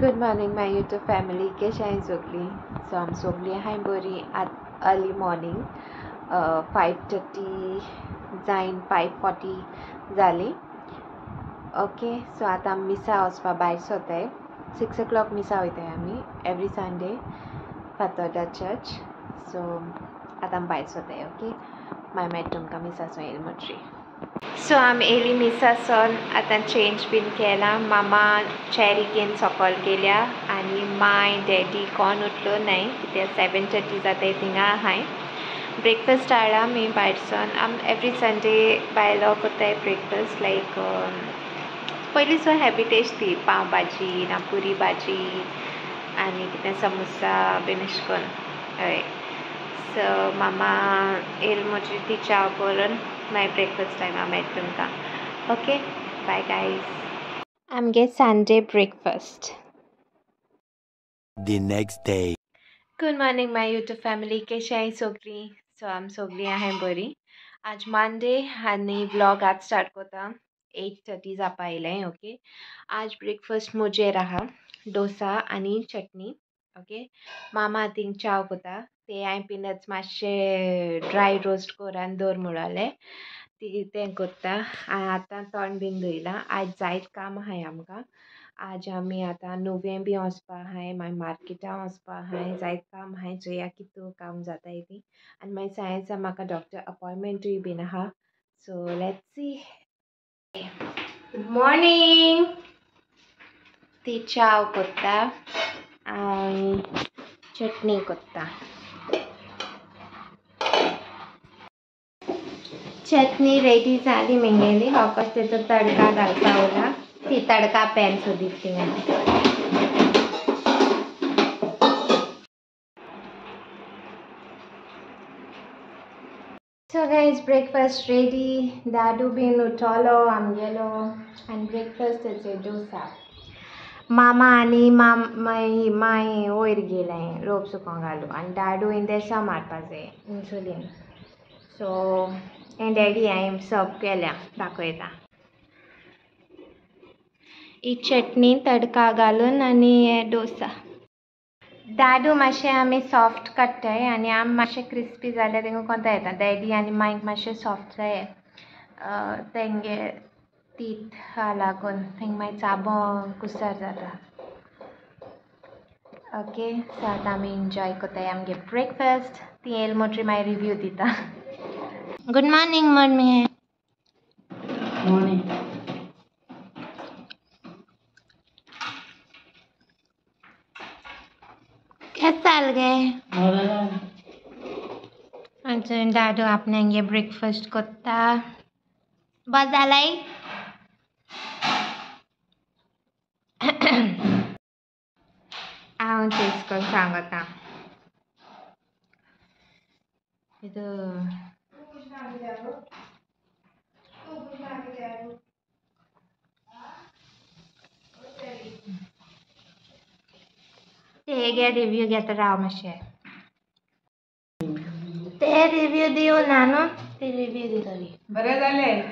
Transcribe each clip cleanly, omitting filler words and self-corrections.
Good morning, my YouTube family. कशें हाय सगळीं? सो आम सगळीं हाय बरी. आत अर्ली मॉर्निंग 5:30 जायन 5:40 जाली. ओके, सो आतां आमी मिसा वचपा भायर सोताय. 6 o'clock मिसा वयताय आमी every Sunday Fatorda church. So आतां आमी भायर सोताय. ओके, मागीर मेळटा तुमकां मिसासून येयले म्हणटरी. सो आमी येयली मिसासून आतां चेंज बीन केला. मामा चॅरी घेवन सकयल गेल्या आनी माय डॅडी कोण उठलो नाय कित्याक 7:30 जाताय थिंगा आहाय. ब्रेकफास्ट हाडला आमी भायरसून. आम एवरी संडे भायलो कोत्ताय ब्रेकफास्ट. लायक पयलीं सो हॅबीट ती पाव भाजी ना पुरी भाजी आनी कितें समोसा बीन अशें करून. हय, सो मामा येयली म्हणटरी ती च्या करून मागीर ब्रेकफास्ट टायमा मेळटा तुमकां. Okay, bye guys. आमगे Sunday breakfast. The next day. Good morning my YouTube family. कशें हाय सगळीं? सो आम सगळीं आहाय बरी. आज मंडे आनी व्लॉग आज स्टार्ट कोता. 8:30 जावपा आयलें. ओके, आज ब्रेकफास्ट मुजेर आहा डोसा आनी चटणी. ओके, मामा थिंग चाव कोता. ते हांवें पिनट्स मातशें ड्राय रोस्ट कोरून दवर म्हणलें. ती तें कोत्ता. आतां तोंड बीन धुयलां. आज जायत काम आहाय आमकां. आज आमी आतां नुवें बी वचपा आहाय, मागीर मार्केटां वचपा आहाय. जायत काम आहाय. चोया कितू काम जाताय ती. आनी मागीर सांजेचा म्हाका डॉक्टर अपॉयंटमेंटूय बीन आहा. So let's see. Good morning. ती चाव कोत्ता आनी चटणी कोत्ता. चटणी रेडी जाली मेंगेली. वापस तेचो तडका घालपा उरला. ती तडका पॅन सोदीत थिंगा. So guys breakfast ready. दादू बीन उठलो आमगेलो आनी ब्रेकफास्ट तेचे डोसा. मामा आनी माय वयर गेलें रोप सुकों घालूं आनी दादू इंजेक्शन मारपा जाय इन्सुलीन. सो हें डॅडी हांवें सर्व केल्या दाखयता. ही चटणी तडका घालून आनी हें डोसा. दादू मातशें आमी सॉफ्ट काडटाय आनी आमी मातशें क्रिस्पी जाल्यार तेंका कोंता येता. डॅडी आनी मायक मातशें सॉफ्ट जाये तेंगे टीथ लागून तेंक मागीर चाबों कुसार जाता. ओके, सो आतां आमी एन्जॉय कोत्ताय आमगे ब्रेकफास्ट. ती येयली म्हणटरी मागीर रिव्यू दिता. Good morning mummy. मॉर्निंग. केस जाल गे? अजून दादू आपणांगे ब्रेकफास्ट कोत्ता. बस जालाय? हांव टेस्ट करून सांगता. तेगे रिव्यू घेता राव मातशें. ते रिव्यू दिवं ना न्हू. ती रिव्यू दितली. बरें जालें.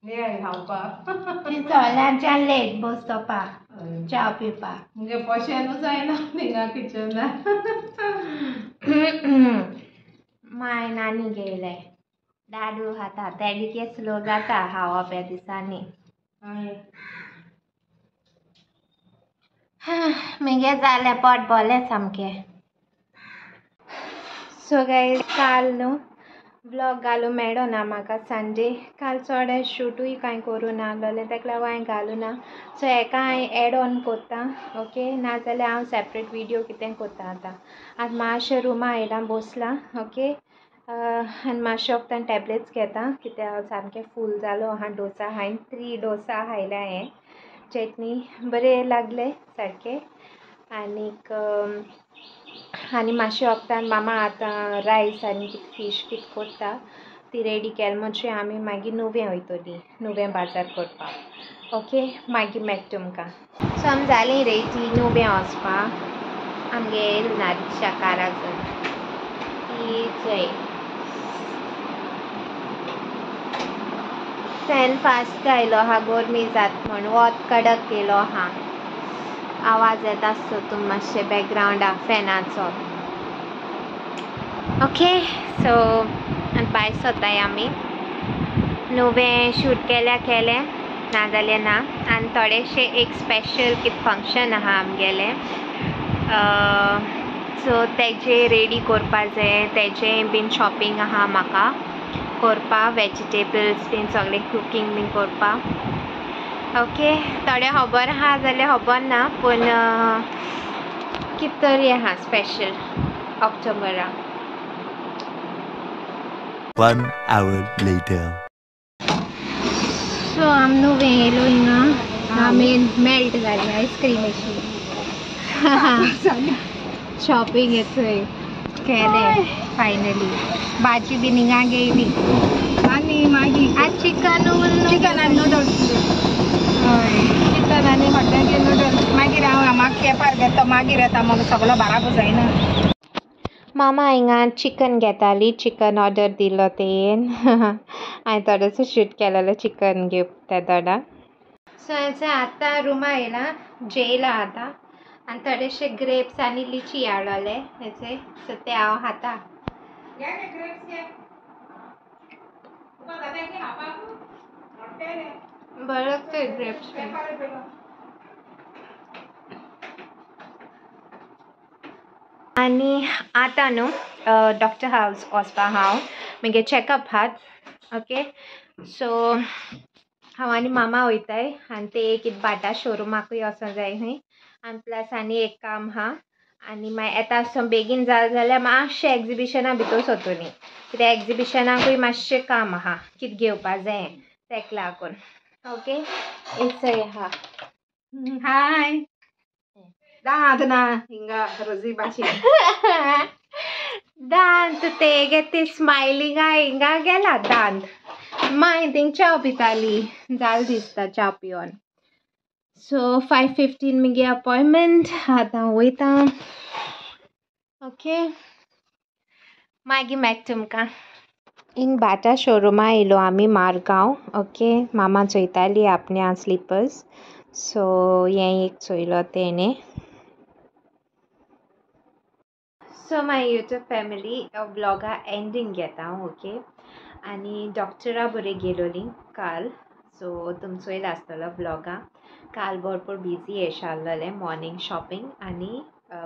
ये खावपाक. ती सगळ्यांच्यान लेट बस चोपा च्या पिवपा. मुगे पोशेनूच जायना थिंगा किचनान. माय नानी गेले. दादू खाता. डॅडी केस स्लो जाता खावप ह्या दिसांनी. मगे जालें पोट भरलें सामकें. सो गायज काल न्हू व्लॉग घालूं मेळ्ळो ना म्हाका संडे. काल चोड शूटूय कांय करूं ना आहलोलें तेका लागून हांवें घालूं ना. सो हेका हांवें एड ऑन कोत्ता. ओके, नाजाल्यार हांव सेपरेट विडियो कितें कोत्ता आतां. आतां मातशें रुमा आयलां बसलां. ओके, आनी मातशें वखदां टॅबलेट्स घेता कित्याक सामकें फूल जालो आहा डोसा. हांवें 3 डोसा खायल्या. हें चटणी बरें लागलें सारकें. आनीक आनी मातशें वखदान मामा आतां रायस आनी फीश कितें कोत्ता ती रेडी केलें म्हणटरी आमी मागीर नुवें वयतलीं. नुवें बाजार करपाक. ओके, मागीर मेळटा तुमकां. सो आमी जालीं रेडी नुवें वचपाक. आमगे येयली ना रिक्षा कार आजून. ती चोय फॅन फास्ट घायलो आहा गरमी जाता म्हण. वत कडक केलो आहा. आवाज येता आसतो तुम मातशे बॅकग्रावंडा फॅनाचो. ओके सो भायर सरताय आमी. नुवें शूट केलें नाजाल्यार ना. आनी थोडेशे एक स्पेशल कितें फंक्शन आहा आमगेलें, सो तेजे रेडी करपा जाय. तेजें बीन शॉपिंग आहा म्हाका करपा, वेजिटेबल्स बीन सगळें कुकींग बीन करपा. ओके थोडें खबर आहा जाल्यार खबर ना, पूण कितें तरी आहा स्पेशल ऑक्टोबराक. 1 hour later. सो आम नुवें येयलो हिंगा. आमीन मेल्ट जाली आयस्क्रीम अशी. शॉपिंग येतोय केलें फायनली. भाजी बीन हिंगा घेयली आनी मागीर आज चिकन चिकन नूडल्स, हय चिकन आनी हॉटेलाचे नूडल्स. मागीर हांव म्हाका केपार घेता, मागीर येता म्हाका सगळो बाराबू जायना. मामा हिंगा चिकन घेताली, चिकन ऑर्डर दिलो तेन. हांवें थोडोसो शूट केलेलो चिकन घेवप त्या तोडाक. सो हेचे आतां रुमा येयला, जेयला आतां. आनी थोडेशे ग्रेप्स आनी लिची हाडलोले हेचे, सो ते हांव खाता. बरें लागताय ग्रेप्स. आनी आतां न्हू डॉक्टर हावज वचपा हांव म्हगे चॅकअप आहात. ओके सो हांव आनी मामा वयताय आनी ते एक बाटा शोरुमाकूय वचों जाय खंय. आनी प्लस आनी एक काम आहा. आनी मागीर येता आसतना बेगीन जालें जाल्यार मातशें एग्जिबिशना भितर सोदतलीं, कित्याक एग्जिबिशनाकूय मातशें काम आहा कितें घेवपा जाय तेका लागून. ओके इचय आहा. हाय दाद ना हिंगा रोजी भाशेन. दांत तेगे ते स्मायलिंगा हिंगा गेला दांत. माय थिंग च्या पिताली जाल दिसता च्या पिवन. सो 5:15 मगे अपॉयंटमेंट. आतां वयता. ओके मागीर मेळटा तुमकां. हिंग बाटा शोरुमा येयलो आमी मारगांव. ओके मामा चोयताली आपण्या स्लिपर्स, सो हें एक चोयलो तेणें. सो माय यूट्यूब फॅमिली ब्लॉगा एंडींग घेता हांव. ओके आनी डॉक्टरा बरें गेलोलीं काल, सो तुमी चोयला आसतलो ब्लॉगा. काल भरपूर बिजी एश आहलोलें, मॉर्निंग शॉपिंग आनी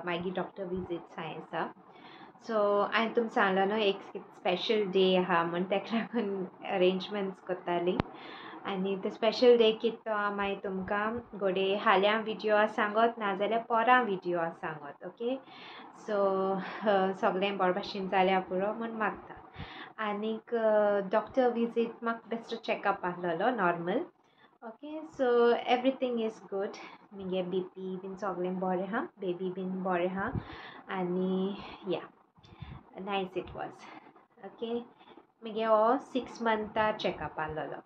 मागीर डॉक्टर विजीट्स हांवें आसा. सो हांवें तुमकां सांगलो न्हू एक स्पेशल डे आहा म्हूण, तेका लागून अरेंजमेंट्स करतालीं. आनी ते स्पेशल डे कितें तो मागीर तुमकां घोडे हाल्यां विडियो सांगोत नाजाल्यार पोरां विडियो सांगोत. ओके सो सगळें बरो भाशेन जाल्यार पुरो म्हूण मागता. आनीक डॉक्टर विजीट म्हाका बेश्टो चॅकअप आहलोलो normal. Okay so everything is good. म्हगे BP बीन सगळें बरें आहा, बेबी बीन बरें आहा. आनी या नायस इट वॉज. ओके म्हगे हो 6 मंथा चॅकअप आहलोलो.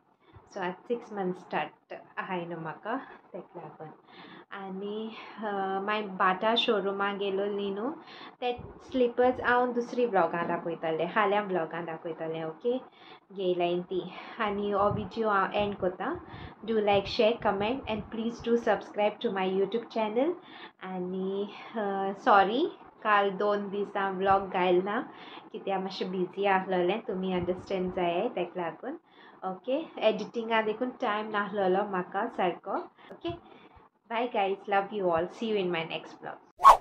सो आतां 6 मंथ्स स्टार्ट आहाय न्हू म्हाका तेका लागून. आनी मागीर बाटा शोरुमा गेलोलीं न्हू, ते स्लिपर्स हांव दुसरी ब्लॉगां दाखयतलें, हाल्यां ब्लॉगां दाखयतलें. ओके घेयलाय ती. आनी हो विडियो हांव एंड कोत्ता. Do like share comment and please do subscribe to my YouTube channel. आनी सॉरी काल 2 दीस हांव ब्लॉग घायल ना कित्याक मातशें बिजी आहलोलें, तुमी अंडरस्टँड जाय तेका लागून. ओके एडिटिंगा देखून टायम नाहलोलो म्हाका सारको. Okay bye guys, love you all, see you in my next blog.